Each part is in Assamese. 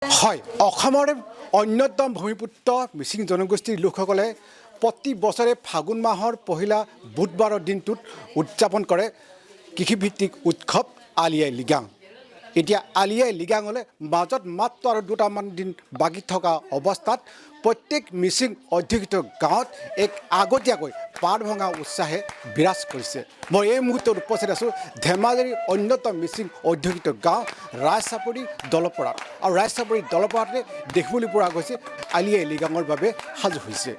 হয় অসমৰে অন্যতম ভূমিপুত্ৰ মিচিং জনগোষ্ঠীৰ লোকসকলে প্ৰতি বছৰে ফাগুন মাহৰ পহিলা বুধবাৰৰ দিনটোত উদযাপন কৰে কৃষিভিত্তিক উৎসৱ আলি আই লৃগাং। এতিয়া আলি আই লৃগাঙলৈ মাজত মাত্ৰ আৰু দুটামান দিন বাকী থকা অৱস্থাত প্ৰত্যেক মিচিং অধ্যুষিত গাঁৱত এক আগতীয়াকৈ পাত ভঙা উৎসাহে বিৰাজ কৰিছে। মই এই মুহূৰ্তত উপস্থিত আছোঁ ধেমাজিৰ অন্যতম মিচিং অধ্যুষিত গাঁও ৰাইচাপৰি দলপৰাত, আৰু ৰাইচাপৰি দলপৰাতে দেখিবলৈ পোৱা গৈছে আলি আই লৃগাঙৰ বাবে সাজু হৈছে।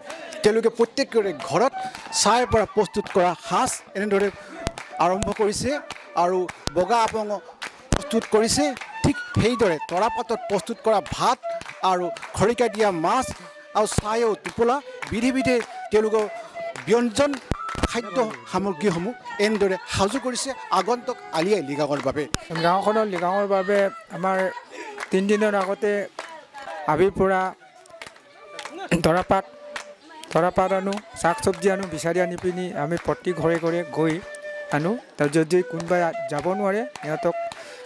তেওঁলোকে প্ৰত্যেকৰে ঘৰত ছাইৰ পৰা প্ৰস্তুত কৰা সাজ এনেদৰে আৰম্ভ কৰিছে আৰু বগা আপং প্ৰস্তুত কৰিছে। ঠিক সেইদৰে তৰাপাতত প্ৰস্তুত কৰা ভাত আৰু খৰিকা দিয়া মাছ আৰু ছাই আৰু টোপোলা বিধে বিধে তেওঁলোকৰ ব্যঞ্জন খাদ্য সামগ্ৰীসমূহ এনেদৰে সাজু কৰিছে আগন্তুক আলি আই লৃগাঙৰ বাবে। গাঁওখনৰ লৃগাঙৰ বাবে আমাৰ 3 দিনৰ আগতে আবিৰ পৰা তৰাপাত আনো, শাক চব্জি আনো, বিচাৰি আনি পিনি আমি প্ৰতি ঘৰে ঘৰে গৈ আনো। তাৰ যদি কোনোবাই যাব নোৱাৰে সিহঁতক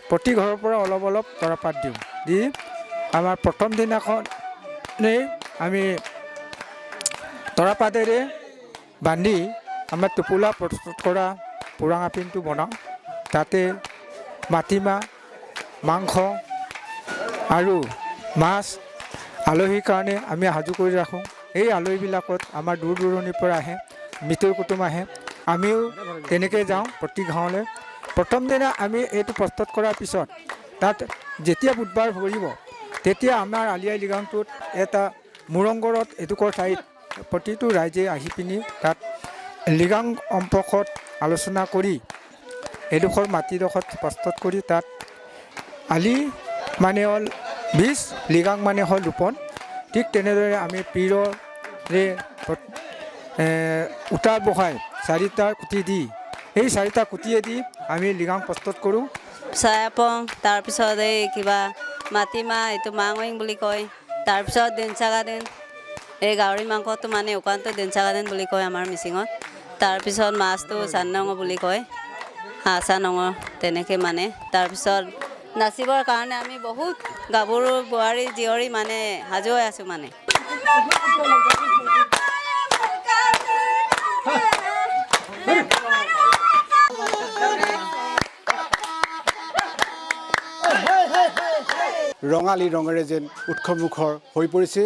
প্ৰতি ঘৰৰ পৰা অলপ অলপ তৰাপাত দিওঁ। দি আমাৰ প্ৰথম দিনাখনেই আমি তৰাপাতেৰে বান্ধি আমাৰ টোপোলা প্ৰস্তুত কৰা পুৰাং আপিনটো বনাওঁ। তাতে মাটিমাহ, মাংস আৰু মাছ আলহীৰ কাৰণে আমি সাজু কৰি ৰাখোঁ। এই আলহীবিলাকত আমাৰ দূৰ দূৰণিৰ পৰা আহে, মিতিৰ কুটুম আহে। আমিও তেনেকৈ যাওঁ প্ৰতি গাঁৱলৈ। প্ৰথম দিনা আমি এইটো প্ৰস্তুত কৰাৰ পিছত তাত যেতিয়া বুধবাৰ পৰিব তেতিয়া আমাৰ আলি আই লৃগাংটোত এটা মুৰংঘৰত এডোখৰ ঠাইত প্ৰতিটো ৰাইজে আহি পিনি তাত লৃগাং সম্পৰ্কত আলোচনা কৰি এডোখৰ মাটিডোখৰত প্ৰস্তুত কৰি তাত আলি মানে হ'ল বীজ, লৃগাং মানে হ'ল ৰোপণ। ঠিক তেনেদৰে আমি পীৰৰে উতাৰ বহাই 4টা কুটি দি এই 4টা কুটিয়েদি আমি লৃগাং প্ৰস্তুত কৰোঁ। ছাই আপং, তাৰপিছত এই কিবা মাটিমাহ, এইটো মাংৱিং বুলি কয়। তাৰপিছত দেনচাগাদেন, এই গাহৰি মাংসটো মানে উকানটো দেনচাগাদেন বুলি কয় আমাৰ মিচিঙত। তাৰপিছত মাছটো চাননঙ বুলি কয়, চানঙ তেনেকৈ মানে। তাৰপিছত নাচিবৰ কাৰণে আমি বহুত গাভৰু বোৱাৰী জীয়ৰী মানে সাজু হৈ আছোঁ মানে। ৰঙালী ৰঙেৰে যেন উৎসৱমুখৰ হৈ পৰিছে